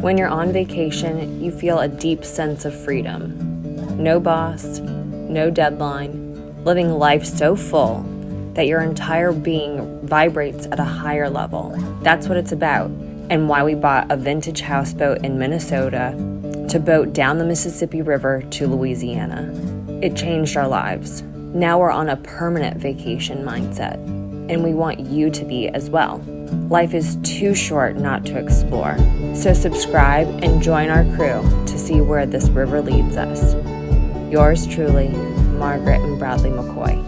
When you're on vacation, you feel a deep sense of freedom. No boss, no deadline, living life so full that your entire being vibrates at a higher level. That's what it's about, and why we bought a vintage houseboat in Minnesota to boat down the Mississippi River to Louisiana. It changed our lives. Now we're on a permanent vacation mindset, and we want you to be as well. Life is too short not to explore. So subscribe and join our crew to see where this river leads us. Yours truly, Margaret and Bradley McCoy.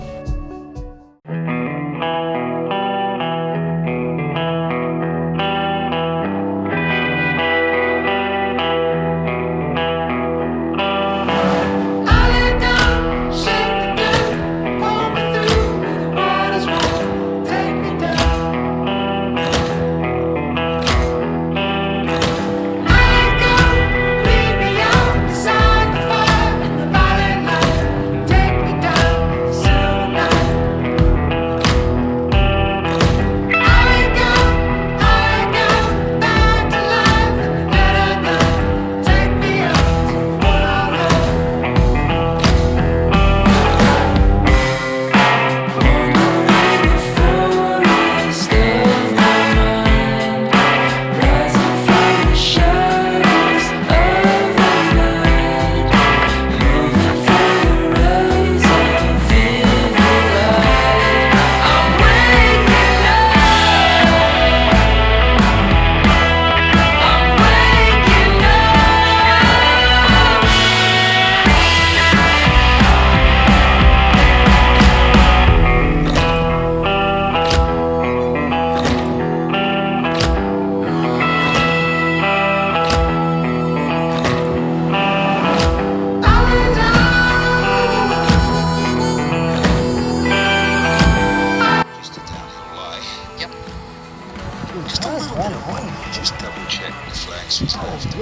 Just double check the flags she's left.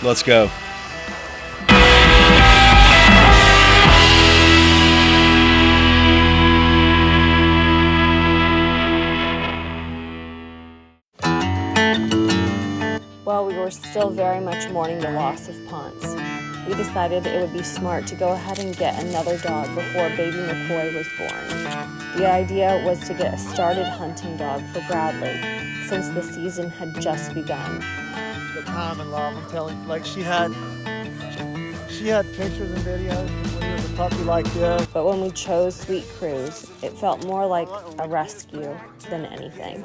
Let's go. While we were still very much mourning the loss of Ponce, we decided it would be smart to go ahead and get another dog before baby McCoy was born. The idea was to get a started hunting dog for Bradley, since the season had just begun. The time and love, I'm telling you, like she had pictures and videos when he was a puppy like this. But when we chose Sweet Cruise, it felt more like a rescue than anything.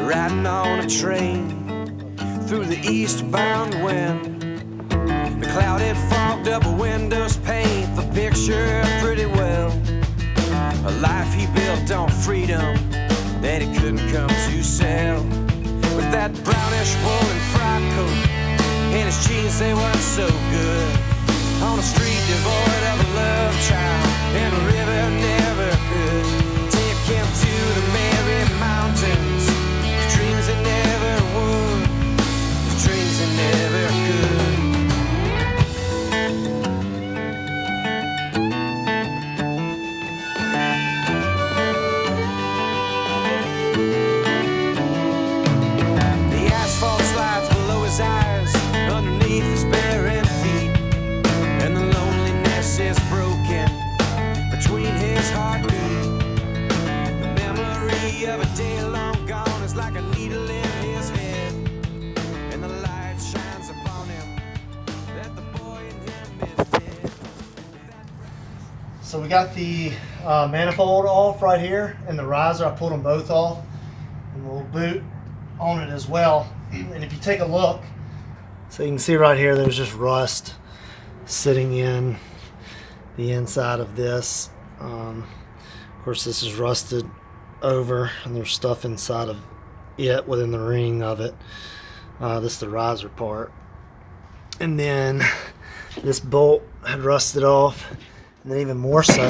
Riding on a train through the eastbound wind, the clouded, fogged up windows paint the picture pretty well. A life he built on freedom that he couldn't come to sell. With that brownish woolen frock coat and his jeans, they weren't so good. On a street devoid of a love child, and a river never could take him to the merry mountains. His dreams they never would, his dreams they never could. The asphalt slides below his eyes, underneath his bare feet, and the loneliness is broken between his heartbeat. The memory of a day long gone is like a needle in his head, and the light shines upon him that the boy in him is dead. So we got the manifold off right here and the riser. I pulled them both off, and we'll boot on it as well. And if you take a look, so you can see right here, there's just rust sitting in the inside of this. Of course, this is rusted over, and there's stuff inside of it within the ring of it. This is the riser part. And then this bolt had rusted off, and then even more so,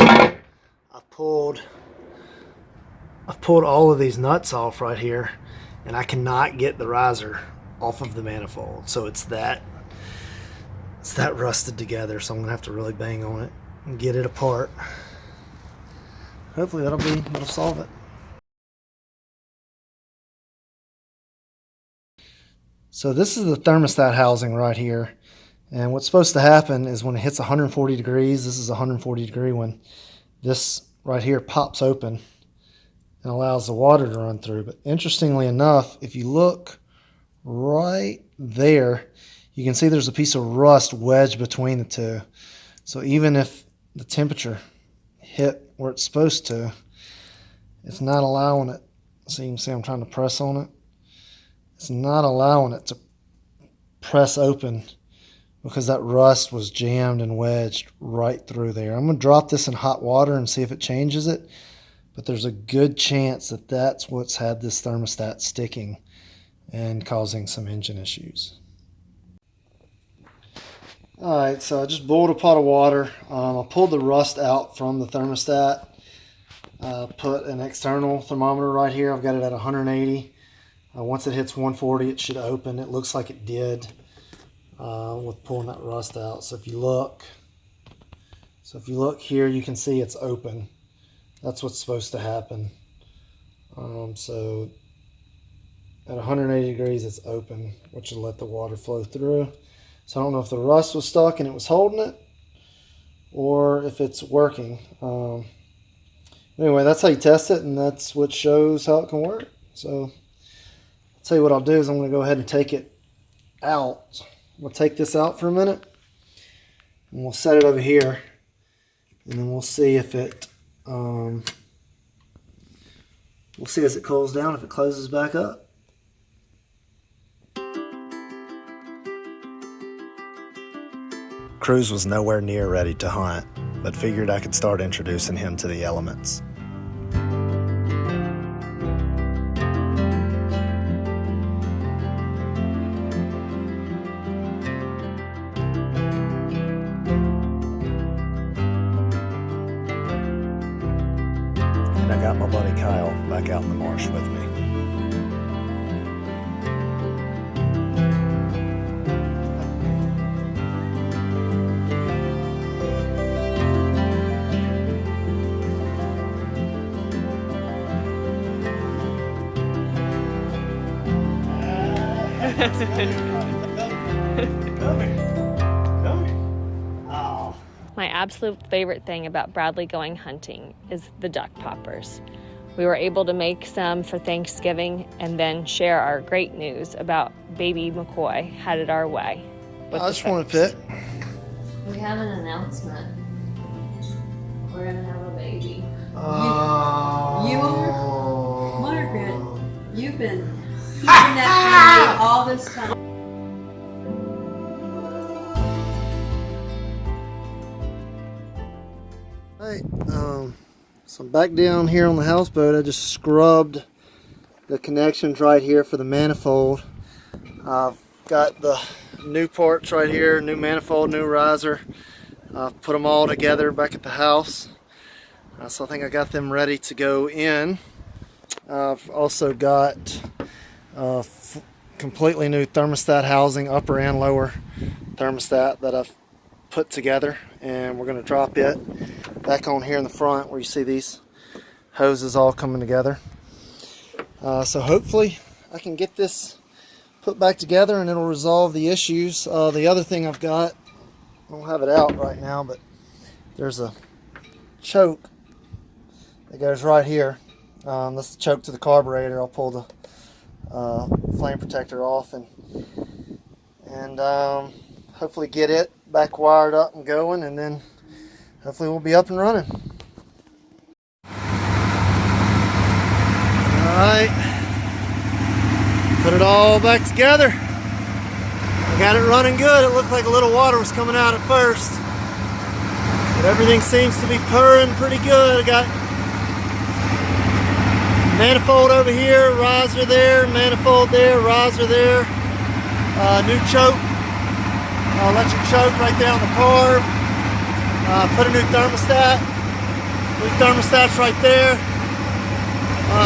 I've pulled all of these nuts off right here, and I cannot get the riser off of the manifold. So it's that rusted together. So I'm gonna have to really bang on it and get it apart. Hopefully that'll solve it. So this is the thermostat housing right here. And what's supposed to happen is when it hits 140 degrees, this is a 140 degree one, this right here pops open and allows the water to run through. But interestingly enough, if you look right there, you can see there's a piece of rust wedged between the two. So even if the temperature hit where it's supposed to, it's not allowing it. So you can see I'm trying to press on it. It's not allowing it to press open because that rust was jammed and wedged right through there. I'm going to drop this in hot water and see if it changes it. But there's a good chance that that's what's had this thermostat sticking and causing some engine issues. Alright, so I just boiled a pot of water. I pulled the rust out from the thermostat. Put an external thermometer right here. I've got it at 180. Once it hits 140, it should open. It looks like it did with pulling that rust out. So if you look here, you can see it's open. That's what's supposed to happen. So at 180 degrees, it's open, which will let the water flow through. So I don't know if the rust was stuck and it was holding it, or if it's working. Anyway, that's how you test it, and that's what shows how it can work. So I'll tell you what I'll do is I'm going to go ahead and take it out. We'll take this out for a minute, and we'll set it over here, and then we'll see if it, we'll see as it cools down if it closes back up. Cruz was nowhere near ready to hunt, but figured I could start introducing him to the elements. And I got my buddy Kyle back out in the marsh with me. My absolute favorite thing about Bradley going hunting is the duck poppers. We were able to make some for Thanksgiving and then share our great news about baby McCoy headed our way. I just want to pick. We have an announcement. We're gonna have a baby. Oh. You are? Margaret, you've been keeping that from me all this time. Hey, so I'm back down here on the houseboat. I just scrubbed the connections right here for the manifold. I've got the new parts right here, new manifold, new riser. I've put them all together back at the house. So I think I got them ready to go in. I've also got completely new thermostat housing, upper and lower thermostat that I've put together, and we're going to drop it back on here in the front where you see these hoses all coming together. So hopefully I can get this put back together and it'll resolve the issues. The other thing I've got, I don't have it out right now, but there's a choke that goes right here. That's the choke to the carburetor. I'll pull the flame protector off and hopefully get it back wired up and going, and then hopefully we'll be up and running. Alright, put it all back together. I got it running good. It looked like a little water was coming out at first, but everything seems to be purring pretty good. I got manifold over here, riser there, manifold there, riser there, new choke, electric choke right there on the carb. Put a new thermostat. New thermostat's right there.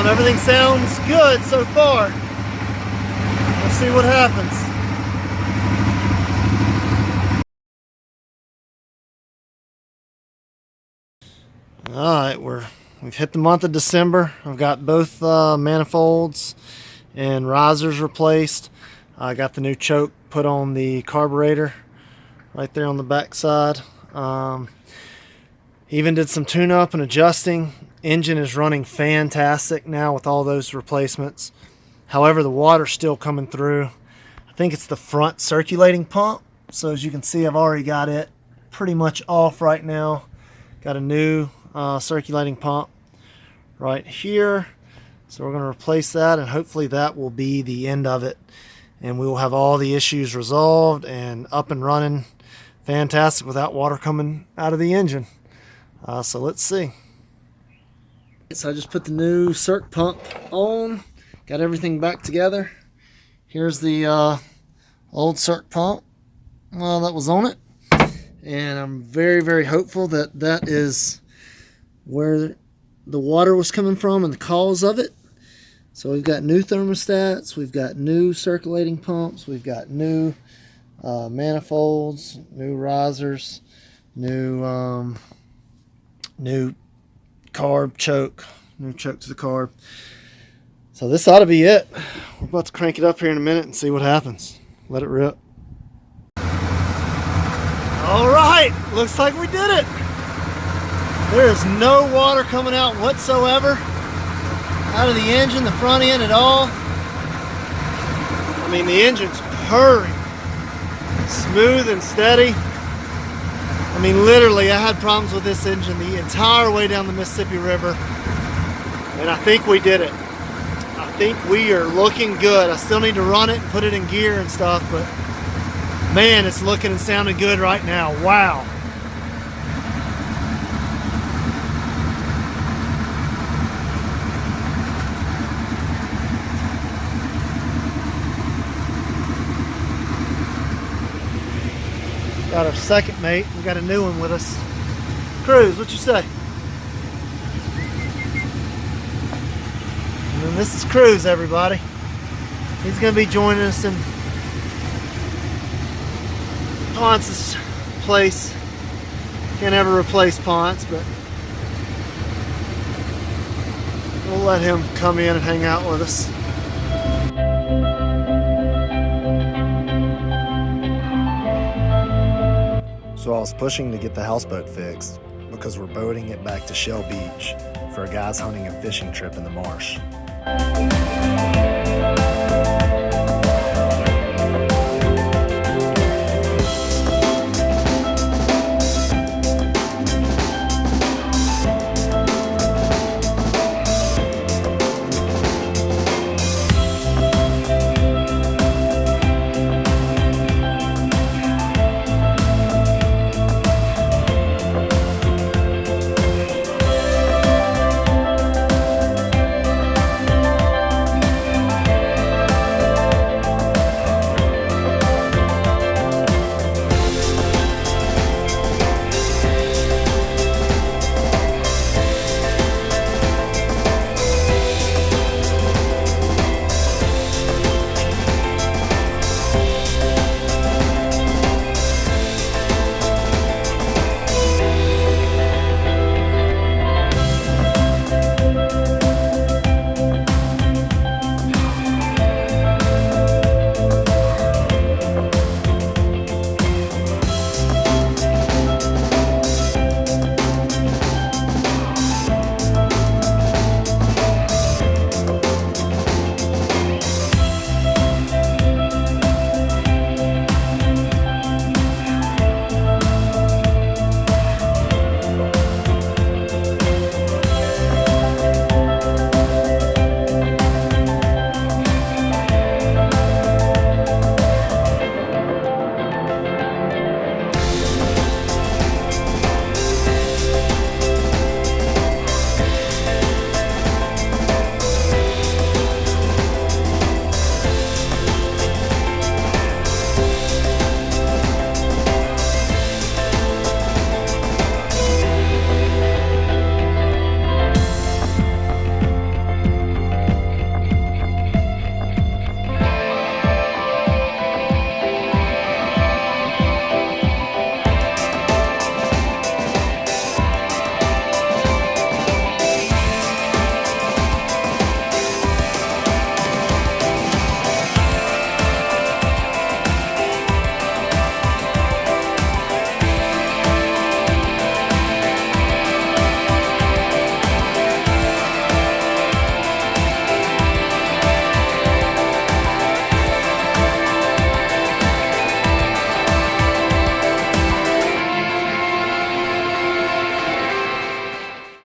Everything sounds good so far. Let's see what happens. Alright, we've hit the month of December. I've got both manifolds and risers replaced. I got the new choke put on the carburetor right there on the back side. Even did some tune-up and adjusting. Engine is running fantastic now with all those replacements. However, the water's still coming through. I think it's the front circulating pump. So as you can see, I've already got it pretty much off right now. Got a new circulating pump right here. So we're going to replace that, and hopefully that will be the end of it. And we will have all the issues resolved and up and running fantastic without water coming out of the engine. So let's see. So I just put the new circ pump on, got everything back together. Here's the old circ pump that was on it. And I'm very, very hopeful that that is where the water was coming from and the cause of it. So we've got new thermostats, we've got new circulating pumps, we've got new manifolds, new risers, new carb choke, new choke to the carb. So this ought to be it. We're about to crank it up here in a minute and see what happens. Let it rip. All right, looks like we did it. There is no water coming out whatsoever out of the engine, the front end at all. I mean, the engine's purring, smooth and steady. I mean, literally, I had problems with this engine the entire way down the Mississippi River, and I think we did it. I think we are looking good. I still need to run it and put it in gear and stuff, but man, it's looking and sounding good right now. Wow. Got our second mate. We got a new one with us. Cruz, what you say? And then this is Cruz, everybody. He's going to be joining us in Ponce's place. Can't ever replace Ponce, but we'll let him come in and hang out with us. So I was pushing to get the houseboat fixed because we're boating it back to Shell Beach for a guys hunting and fishing trip in the marsh.